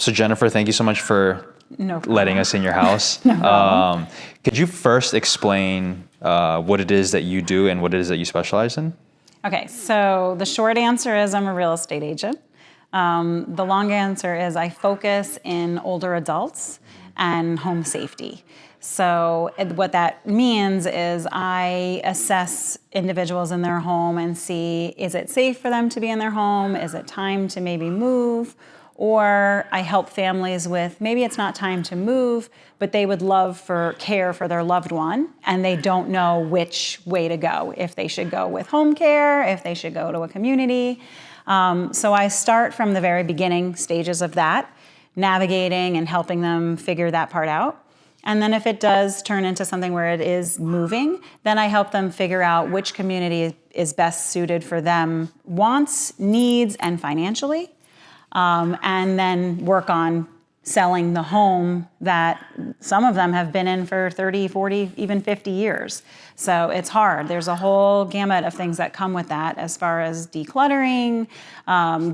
So Jennifer, thank you so much for letting us in your house. No problem. Could you first explain what it is that you do and what it is that you specialize in? Okay, so the short answer is I'm a real estate agent. The long answer is I focus in older adults and home safety. So what that means is I assess individuals in their home and see, is it safe for them to be in their home? Is it time to maybe move? Or I help families with, maybe it's not time to move, but they would love for care for their loved one, and they don't know which way to go, if they should go with home care, if they should go to a community. So I start from the very beginning stages of that, navigating and helping them figure that part out. And then if it does turn into something where it is moving, then I help them figure out which community is best suited for them, wants, needs, and financially. And then work on selling the home that some of them have been in for 30, 40, even 50 years. So it's hard. There's a whole gamut of things that come with that as far as decluttering,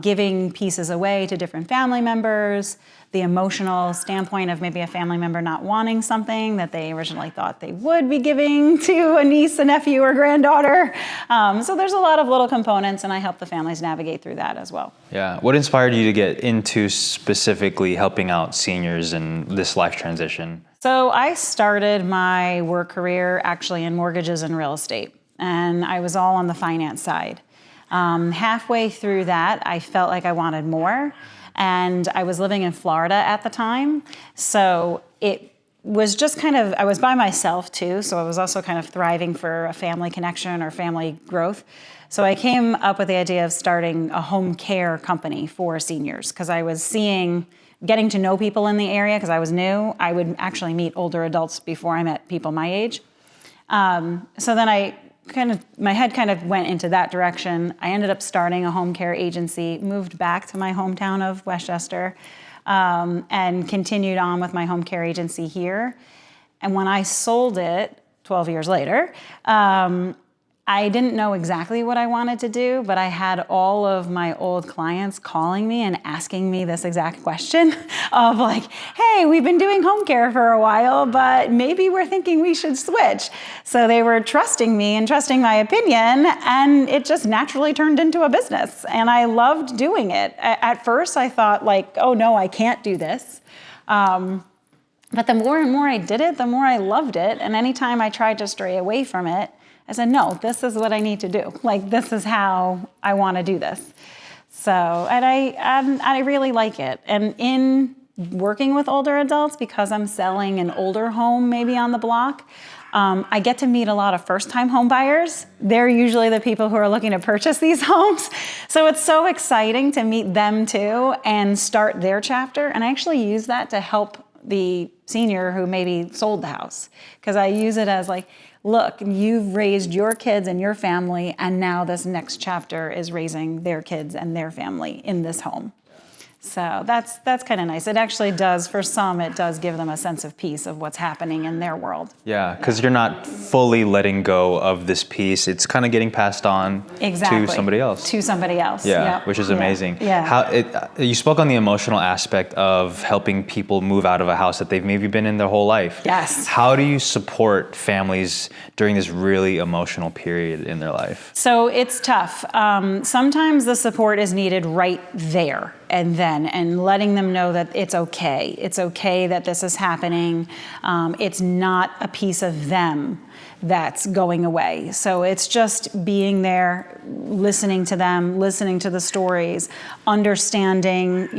giving pieces away to different family members, the emotional standpoint of maybe a family member not wanting something that they originally thought they would be giving to a niece, a nephew, or granddaughter. So there's a lot of little components, and I help the families navigate through that as well. Yeah. What inspired you to get into specifically helping out seniors in this life transition? So I started my work career actually in mortgages and real estate, and I was all on the finance side. Halfway through that, I felt like I wanted more. And I was living in Florida at the time. So it was just I was by myself too. So I was also kind of thriving for a family connection or family growth. So I came up with the idea of starting a home care company for seniors, because I was getting to know people in the area, because I was new. I would actually meet older adults before I met people my age. So then my head kind of went into that direction. I ended up starting a home care agency, moved back to my hometown of Westchester, and continued on with my home care agency here. And when I sold it 12 years later, I didn't know exactly what I wanted to do, but I had all of my old clients calling me and asking me this exact question of like, hey, we've been doing home care for a while, but maybe we're thinking we should switch. So they were trusting me and trusting my opinion, and it just naturally turned into a business. And I loved doing it. At first I thought like, oh no, I can't do this. But the more and more I did it, the more I loved it. And anytime I tried to stray away from it, I said, no, this is what I need to do. Like, this is how I want to do this. So, and I really like it. And in working with older adults, because I'm selling an older home maybe on the block, I get to meet a lot of first-time home buyers. They're usually the people who are looking to purchase these homes. So it's so exciting to meet them too and start their chapter. And I actually use that to help the senior who maybe sold the house, because I use it as like, look, you've raised your kids and your family, and now this next chapter is raising their kids and their family in this home. So that's kind of nice. It actually does, for some, it does give them a sense of peace of what's happening in their world. Yeah, because you're not fully letting go of this piece. It's kind of getting passed on to somebody else. To somebody else. Yeah, which is amazing. Yeah. You spoke on the emotional aspect of helping people move out of a house that they've maybe been in their whole life. Yes. How do you support families during this really emotional period in their life? So it's tough. Sometimes the support is needed right there and then, and letting them know that it's okay. It's okay that this is happening. It's not a piece of them that's going away. So it's just being there, listening to them, listening to the stories, understanding,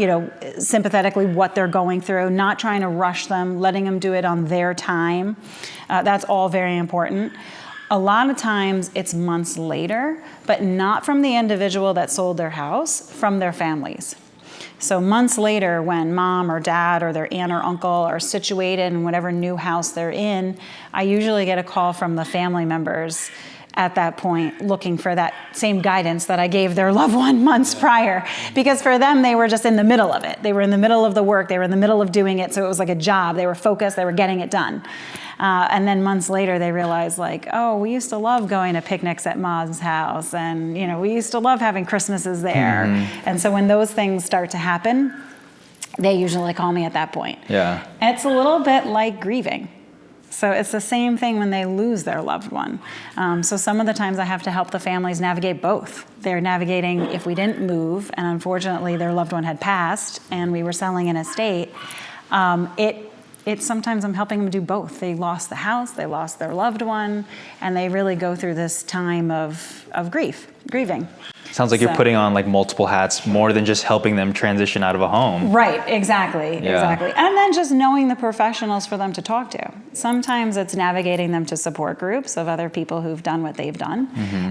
sympathetically what they're going through, not trying to rush them, letting them do it on their time. That's all very important. A lot of times it's months later, but not from the individual that sold their house, from their families. So months later, when mom or dad or their aunt or uncle are situated in whatever new house they're in, I usually get a call from the family members at that point looking for that same guidance that I gave their loved one months prior. Because for them, they were just in the middle of it. They were in the middle of the work. They were in the middle of doing it. So it was like a job. They were focused. They were getting it done. And then months later, they realized like, oh, we used to love going to picnics at Mom's house. And, we used to love having Christmases there. Mm-hmm. And so when those things start to happen, they usually call me at that point. Yeah. It's a little bit like grieving. So it's the same thing when they lose their loved one. So some of the times I have to help the families navigate both. They're navigating if we didn't move, and unfortunately their loved one had passed, and we were selling an estate. It's sometimes I'm helping them do both. They lost the house, they lost their loved one, and they really go through this time of grieving. Sounds like you're putting on like multiple hats, more than just helping them transition out of a home. Right, exactly. And then just knowing the professionals for them to talk to. Sometimes it's navigating them to support groups of other people who've done what they've done.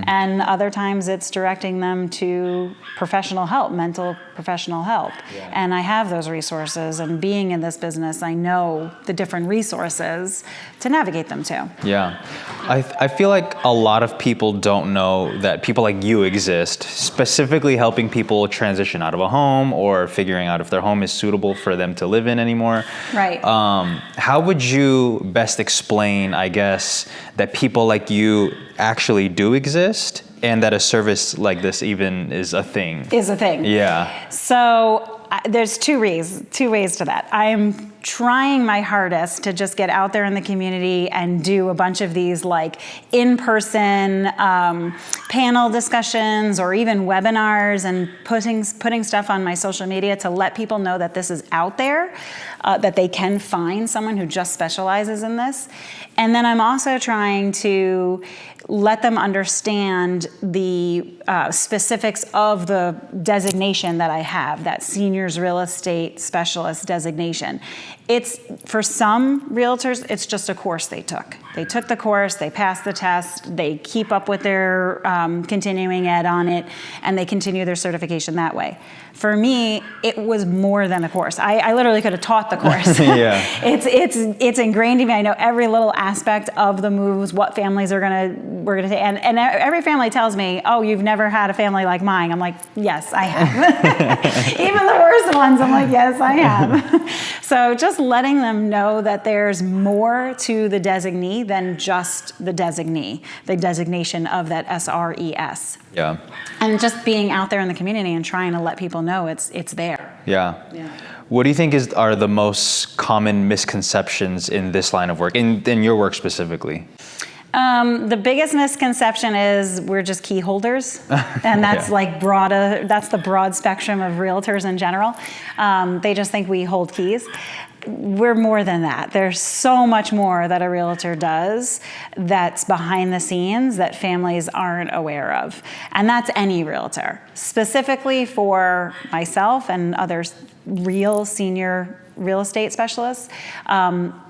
And other times it's directing them to professional help, mental professional help. And I have those resources, and being in this business, I know the different resources to navigate them to. Yeah. I feel like a lot of people don't know that people like you exist, specifically helping people transition out of a home or figuring out if their home is suitable for them to live in anymore. Right. How would you best explain, I guess, that people like you actually do exist, and that a service like this even is a thing? Yeah. So there's two ways to that. I'm trying my hardest to just get out there in the community and do a bunch of these like in-person panel discussions or even webinars, and putting stuff on my social media to let people know that this is out there, that they can find someone who just specializes in this. And then I'm also trying to let them understand the specifics of the designation that I have, that seniors real estate specialist designation. It's, for some realtors, it's just a course they took. They took the course, they passed the test, they keep up with their continuing ed on it, and they continue their certification that way. For me, it was more than a course. I literally could have taught the course. Yeah. It's ingrained in me. I know every little aspect of the moves, what families we're gonna take, and every family tells me, "Oh, you've never had a family like mine." I'm like, "Yes, I have." Even the worst ones, I'm like, "Yes, I have." So just letting them know that there's more to the designee than just the designee, the designation of that SRES. Yeah. And just being out there in the community and trying to let people know it's there. Yeah. What do you think are the most common misconceptions in this line of work, in your work specifically? The biggest misconception is we're just key holders, and that's that's the broad spectrum of realtors in general. They just think we hold keys. We're more than that. There's so much more that a realtor does that's behind the scenes that families aren't aware of. And that's any realtor. Specifically for myself and others, real senior real estate specialists,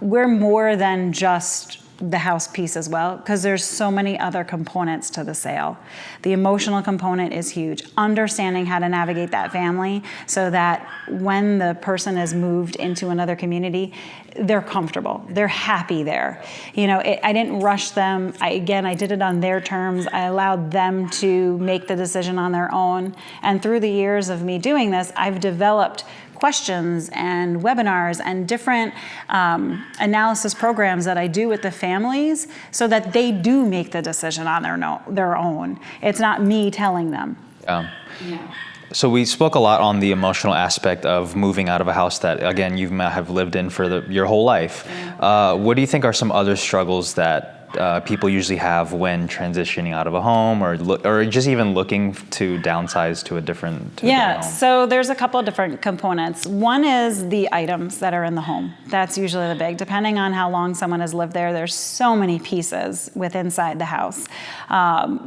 we're more than just the house piece as well, because there's so many other components to the sale. The emotional component is huge. Understanding how to navigate that family so that when the person is moved into another community, they're comfortable, they're happy there. I didn't rush them. I did it on their terms. I allowed them to make the decision on their own. And through the years of me doing this, I've developed questions and webinars and different analysis programs that I do with the families so that they do make the decision on their own. It's not me telling them. Yeah. So we spoke a lot on the emotional aspect of moving out of a house that, again, you might have lived in for your whole life. What do you think are some other struggles that people usually have when transitioning out of a home, or just even looking to downsize to a different home? So there's a couple of different components. One is the items that are in the home. That's usually the big. Depending on how long someone has lived there, there's so many pieces inside the house.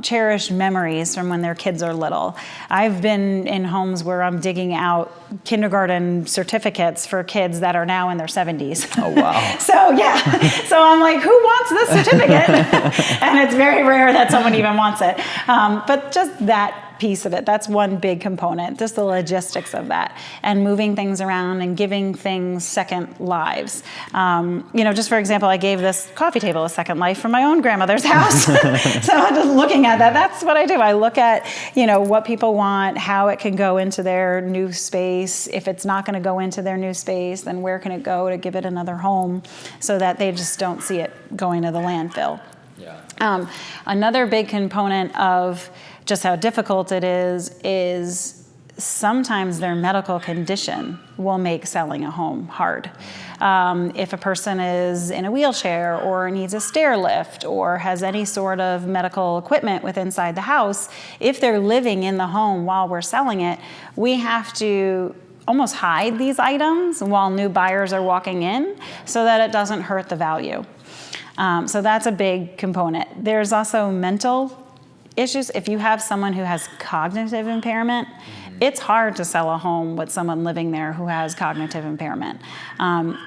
Cherished memories from when their kids are little. I've been in homes where I'm digging out kindergarten certificates for kids that are now in their 70s. Oh, wow. So I'm like, who wants this certificate? And it's very rare that someone even wants it. But just that piece of it, that's one big component, just the logistics of that, and moving things around and giving things second lives. Just for example, I gave this coffee table a second life from my own grandmother's house. So just looking at that's what I do. I look at, what people want, how it can go into their new space. If it's not going to go into their new space, then where can it go to give it another home so that they just don't see it going to the landfill. Another big component of just how difficult it is sometimes their medical condition will make selling a home hard. If a person is in a wheelchair or needs a stair lift or has any sort of medical equipment with inside the house, if they're living in the home while we're selling it, we have to almost hide these items while new buyers are walking in so that it doesn't hurt the value. So that's a big component. There's also mental issues. If you have someone who has cognitive impairment, it's hard to sell a home with someone living there who has cognitive impairment.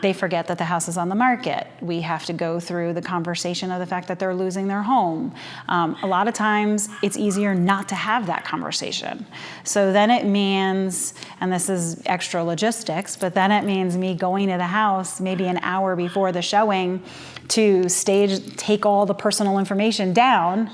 They forget that the house is on the market. We have to go through the conversation of the fact that they're losing their home. A lot of times it's easier not to have that conversation. So then it means, and this is extra logistics, but then it means me going to the house maybe an hour before the showing to take all the personal information down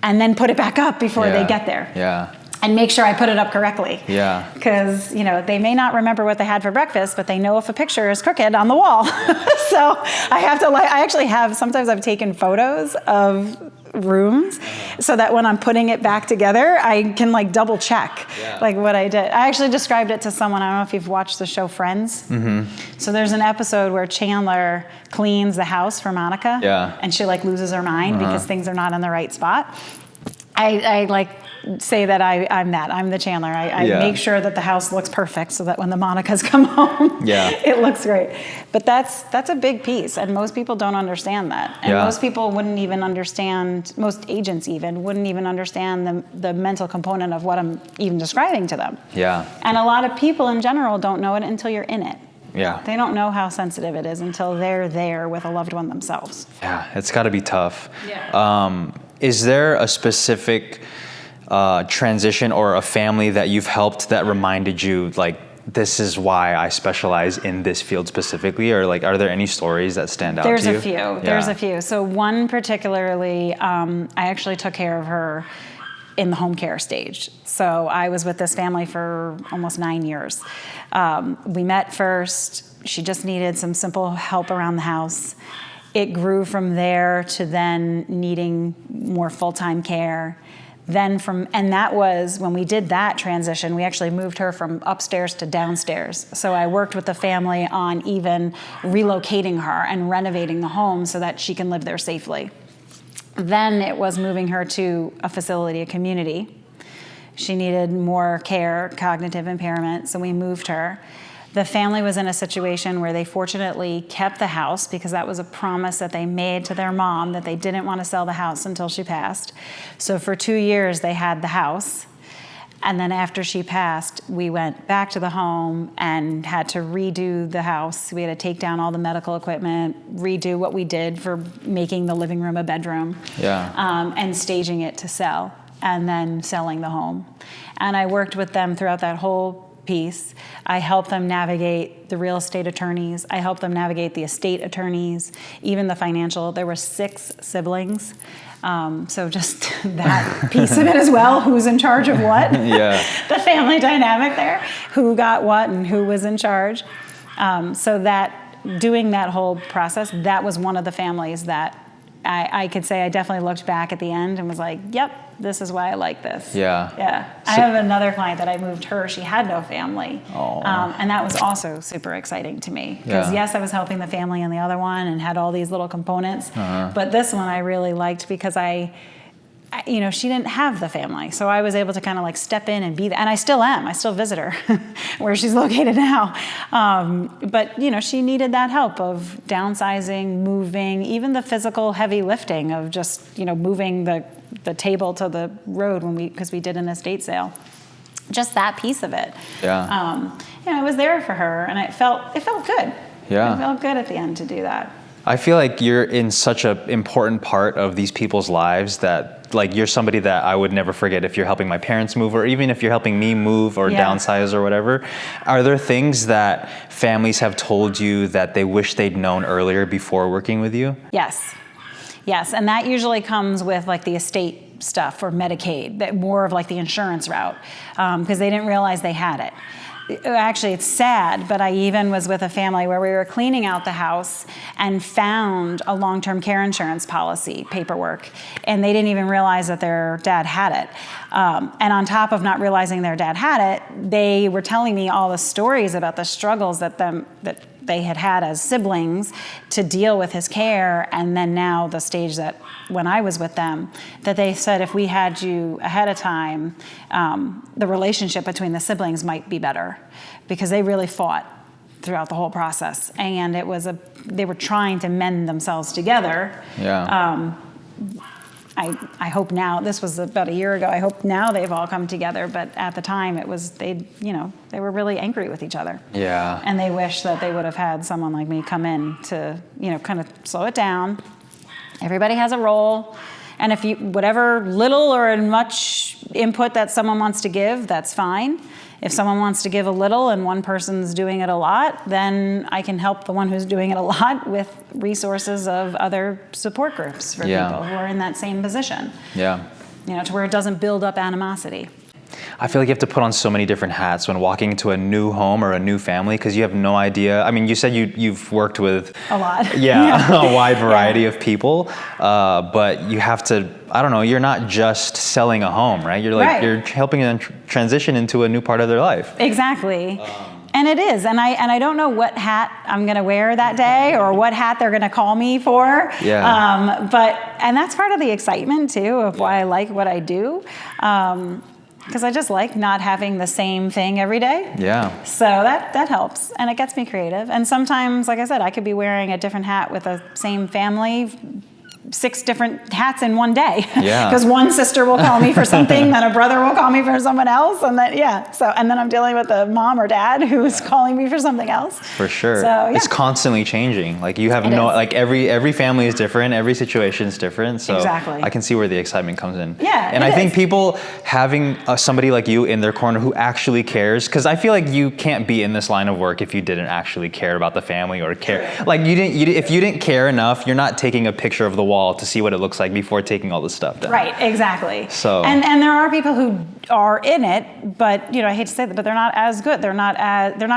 and then put it back up before they get there. Yeah. And make sure I put it up correctly. Yeah. Because, they may not remember what they had for breakfast, but they know if a picture is crooked on the wall. So I have to sometimes I've taken photos of rooms so that when I'm putting it back together, I can double check what I did. I actually described it to someone. I don't know if you've watched the show Friends. Mm-hmm. So there's an episode where Chandler cleans the house for Monica. Yeah. And she loses her mind because things are not in the right spot. I say that I'm the Chandler. I make sure that the house looks perfect so that when the Monicas come home, it looks great. But that's a big piece, and most people don't understand that. And most people wouldn't even understand, most agents wouldn't even understand the mental component of what I'm even describing to them. Yeah. And a lot of people in general don't know it until you're in it. Yeah. They don't know how sensitive it is until they're there with a loved one themselves. Yeah, it's got to be tough. Yeah. Is there a specific transition or a family that you've helped that reminded you, this is why I specialize in this field specifically? Or are there any stories that stand out to you? There's a few. So one particularly, I actually took care of her in the home care stage. So I was with this family for almost 9 years. We met first. She just needed some simple help around the house. It grew from there to then needing more full-time care. And that was when we did that transition, we actually moved her from upstairs to downstairs. So I worked with the family on even relocating her and renovating the home so that she can live there safely. Then it was moving her to a facility, a community. She needed more care, cognitive impairment, so we moved her. The family was in a situation where they fortunately kept the house because that was a promise that they made to their mom that they didn't want to sell the house until she passed. So for 2 years, they had the house. And then after she passed, we went back to the home and had to redo the house. We had to take down all the medical equipment, redo what we did for making the living room a bedroom, and staging it to sell, and then selling the home. And I worked with them throughout that whole piece. I helped them navigate the real estate attorneys. I helped them navigate the estate attorneys, even the financial. There were 6 siblings. So just that piece of it as well. Who's in charge of what? The family dynamic there. Who got what and who was in charge. So that doing that whole process, that was one of the families that I could say I definitely looked back at the end and was like, yep, this is why I like this. I have another client that I moved her. She had no family. And that was also super exciting to me. Because yes, I was helping the family in the other one and had all these little components. But this one I really liked because she didn't have the family. So I was able to kind of step in and be there. And I still am. I still visit her where she's located now. But she needed that help of downsizing, moving, even the physical heavy lifting of just, moving the table to the road because we did an estate sale. Just that piece of it. I was there for her and it felt good. It felt good at the end to do that. I feel like you're in such an important part of these people's lives that you're somebody that I would never forget if you're helping my parents move or even if you're helping me move or downsize or whatever. Are there things that families have told you that they wish they'd known earlier before working with you? Yes. And that usually comes with the estate stuff or Medicaid, that more of the insurance route because they didn't realize they had it. Actually, it's sad, but I even was with a family where we were cleaning out the house and found a long-term care insurance policy paperwork, and they didn't even realize that their dad had it. And on top of not realizing their dad had it, they were telling me all the stories about the struggles that they had as siblings to deal with his care, and then now the stage that when I was with them, that they said if we had you ahead of time, the relationship between the siblings might be better, because they really fought throughout the whole process, and they were trying to mend themselves together. Yeah. I hope now, this was about a year ago, I hope now they've all come together, but at the time they were really angry with each other. Yeah. And they wish that they would have had someone like me come in to, kind of slow it down. Everybody has a role. And if whatever little or much input that someone wants to give, that's fine. If someone wants to give a little and one person's doing it a lot, then I can help the one who's doing it a lot with resources of other support groups for people who are in that same position. Yeah. To where it doesn't build up animosity. I feel like you have to put on so many different hats when walking into a new home or a new family, because you have no idea. I mean, you said you've worked with a lot. Yeah, a wide variety of people, but you have to, I don't know, you're not just selling a home, right? You're you're helping them transition into a new part of their life. Exactly. And it is, and I don't know what hat I'm going to wear that day or what hat they're going to call me for. Yeah. And that's part of the excitement too of why I like what I do. Because I just like not having the same thing every day. Yeah. So that helps, and it gets me creative. And sometimes, like I said, I could be wearing a different hat with the same family, 6 different hats in one day. Yeah. Because one sister will call me for something, then a brother will call me for someone else, and then and then I'm dealing with the mom or dad who's calling me for something else. For sure. So, yeah. It's constantly changing. Like you have every family is different, every situation is different. So exactly. I can see where the excitement comes in. Yeah. And I think people having somebody like you in their corner who actually cares, because I feel like you can't be in this line of work if you didn't actually care about the family or care. Like if you didn't care enough, you're not taking a picture of the wall to see what it looks like before taking all this stuff down. Right, exactly. So and there are people who are in it, but I hate to say that, but they're not as good. They're not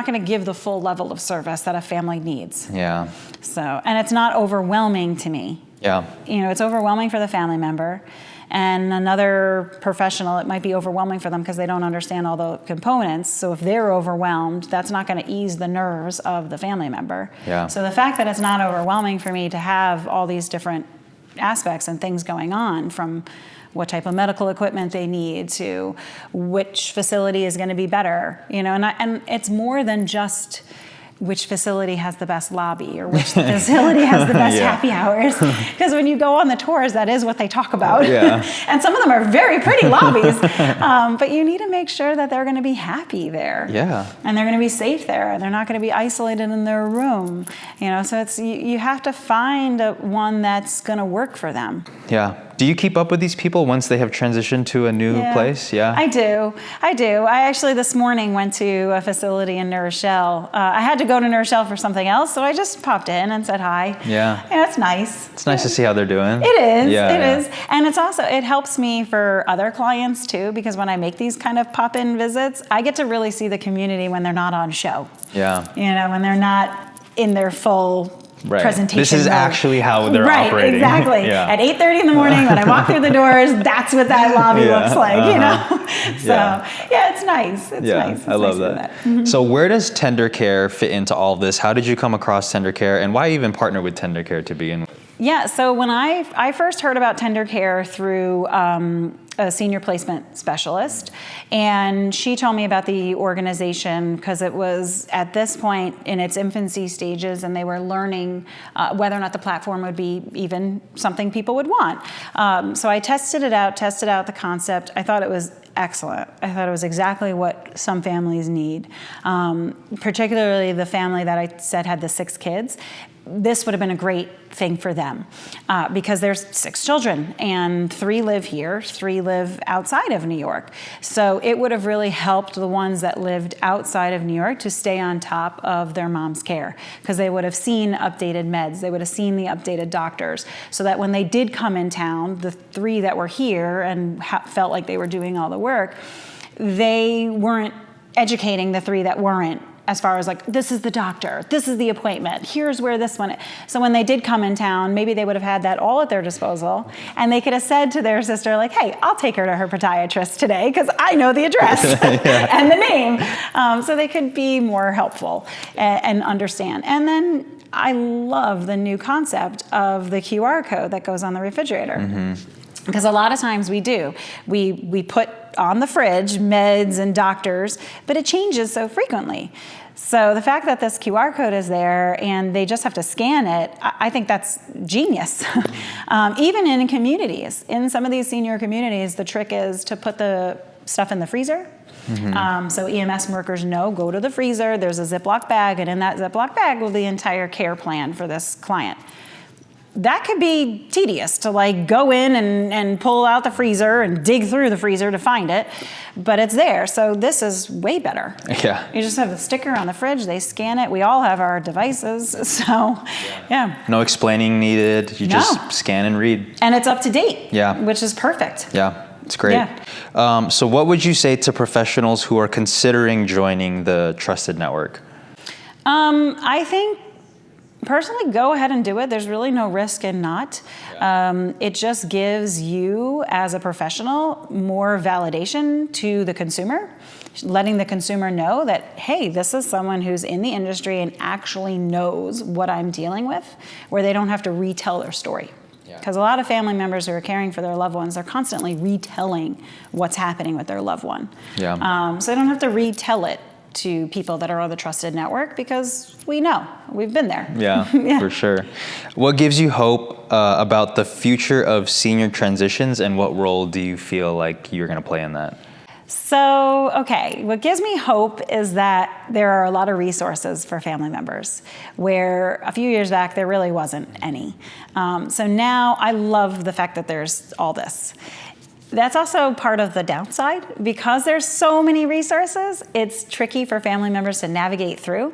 going to give the full level of service that a family needs. Yeah. So, and it's not overwhelming to me. Yeah. It's overwhelming for the family member. And another professional, it might be overwhelming for them because they don't understand all the components. So if they're overwhelmed, that's not going to ease the nerves of the family member. Yeah. So the fact that it's not overwhelming for me to have all these different aspects and things going on, from what type of medical equipment they need to which facility is going to be better, and it's more than just which facility has the best lobby or which facility has the best happy hours. Because when you go on the tours, that is what they talk about. Yeah. And some of them are very pretty lobbies. But you need to make sure that they're going to be happy there. Yeah. And they're going to be safe there. And they're not going to be isolated in their room. So it's you have to find one that's going to work for them. Yeah. Do you keep up with these people once they have transitioned to a new place? Yeah. I do. I actually this morning went to a facility in New Rochelle. I had to go to New Rochelle for something else, so I just popped in and said hi. Yeah. It's nice. It's nice to see how they're doing. It is. Yeah, it is. And it helps me for other clients too, because when I make these kind of pop-in visits, I get to really see the community when they're not on show. Yeah. When they're not in their full presentation. This is actually how they're operating. Exactly. Yeah. At 8:30 in the morning when I walk through the doors, that's what that lobby looks like, So, it's nice. It's nice. It's I love nice that. Mm-hmm. So where does tendercare fit into all of this? How did you come across tendercare, and why even partner with tendercare to begin with? Yeah, so when I first heard about tendercare through a senior placement specialist, and she told me about the organization because it was at this point in its infancy stages, and they were learning whether or not the platform would be even something people would want. So I tested out the concept. I thought it was excellent. I thought it was exactly what some families need, particularly the family that I said had the 6 kids. This would have been a great thing for them because there's 6 children and 3 live here, 3 live outside of New York. So it would have really helped the ones that lived outside of New York to stay on top of their mom's care, because they would have seen updated meds, they would have seen the updated doctors, so that when they did come in town, the 3 that were here and felt like they were doing all the work, they weren't educating the 3 that weren't, as far as like, this is the doctor, this is the appointment, here's where this one is. So when they did come in town, maybe they would have had that all at their disposal, and they could have said to their sister, like, hey, I'll take her to her podiatrist today because I know the address and the name. So they could be more helpful and understand. And then I love the new concept of the QR code that goes on the refrigerator. Because a lot of times we do. We put on the fridge meds and doctors, but it changes so frequently. So the fact that this QR code is there and they just have to scan it, I think that's genius. Even in communities, in some of these senior communities, the trick is to put the stuff in the freezer. So EMS workers know, go to the freezer, there's a Ziploc bag, and in that Ziploc bag will be the entire care plan for this client. That could be tedious to like go in and pull out the freezer and dig through the freezer to find it, but it's there. So this is way better. Yeah. You just have a sticker on the fridge, they scan it. We all have our devices, so yeah. No explaining needed. You just scan and read. And it's up to date. Yeah. Which is perfect. Yeah, it's great. Yeah. So what would you say to professionals who are considering joining the Trusted Network? I think personally, go ahead and do it. There's really no risk in not. It just gives you, as a professional, more validation to the consumer, letting the consumer know that, hey, this is someone who's in the industry and actually knows what I'm dealing with, where they don't have to retell their story. Because a lot of family members who are caring for their loved ones, they're constantly retelling what's happening with their loved one. So they don't have to retell it to people that are on the Trusted Network because we know, we've been there. Yeah, for sure. What gives you hope about the future of senior transitions, and what role do you feel like you're going to play in that? So, okay, what gives me hope is that there are a lot of resources for family members, where a few years back there really wasn't any. So now I love the fact that there's all this. That's also part of the downside. Because there's so many resources, it's tricky for family members to navigate through.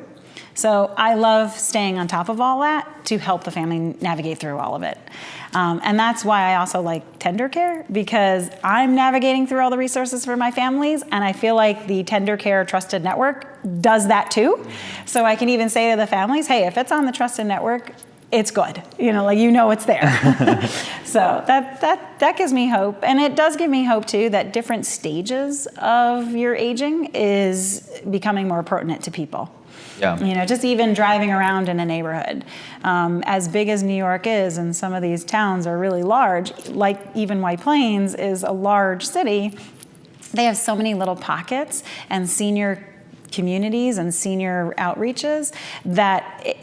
So I love staying on top of all that to help the family navigate through all of it. And that's why I also like tendercare, because I'm navigating through all the resources for my families, and I feel like the tendercare Trusted Network does that too. So I can even say to the families, hey, if it's on the Trusted Network, it's good. It's there. So that gives me hope. And it does give me hope too that different stages of your aging is becoming more pertinent to people. Yeah. Just even driving around in a neighborhood. As big as New York is, and some of these towns are really large, like even White Plains is a large city, they have so many little pockets and senior communities and senior outreaches that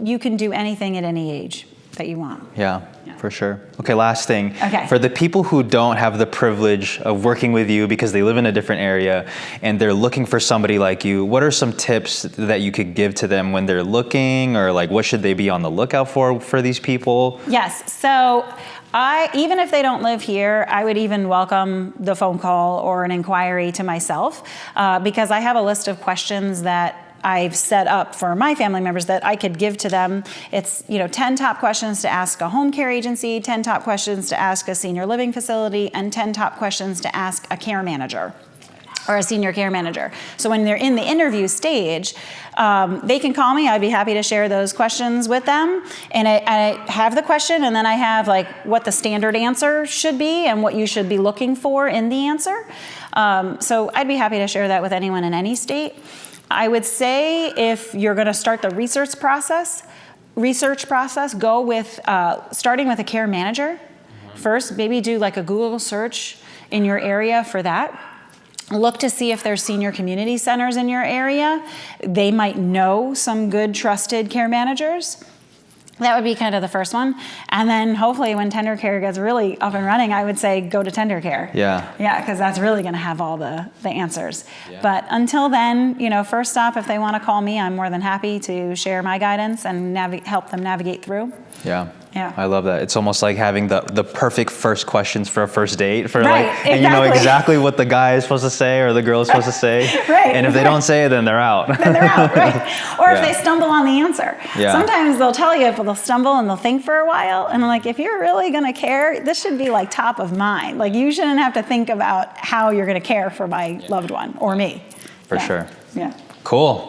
you can do anything at any age that you want. Yeah, for sure. Okay, last thing. Okay. For the people who don't have the privilege of working with you because they live in a different area and they're looking for somebody like you, what are some tips that you could give to them when they're looking, or like what should they be on the lookout for these people? Yes, so even if they don't live here, I would even welcome the phone call or an inquiry to myself, because I have a list of questions that I've set up for my family members that I could give to them. It's 10 top questions to ask a home care agency, 10 top questions to ask a senior living facility, and 10 top questions to ask a care manager or a senior care manager. So when they're in the interview stage, they can call me. I'd be happy to share those questions with them. And I have the question, and then I have like what the standard answer should be and what you should be looking for in the answer. So I'd be happy to share that with anyone in any state. I would say if you're going to start the research process, go with starting with a care manager. First, maybe do like a Google search in your area for that. Look to see if there's senior community centers in your area. They might know some good, trusted care managers. That would be kind of the first one. And then hopefully when tendercare gets really up and running, I would say go to tendercare. Yeah, because that's really going to have all the answers. Yeah. But until then, first stop, if they want to call me, I'm more than happy to share my guidance and help them navigate through. Yeah. I love that. It's almost like having the perfect first questions for a first date Exactly. And you know exactly what the guy is supposed to say or the girl is supposed to say. Right. And if they don't say it, then they're out. Right. Or if they stumble on the answer. Yeah. Sometimes they'll tell you, but they'll stumble and they'll think for a while. And I'm like, if you're really going to care, this should be like top of mind. Like you shouldn't have to think about how you're going to care for my loved one or me. For sure. Yeah. Cool.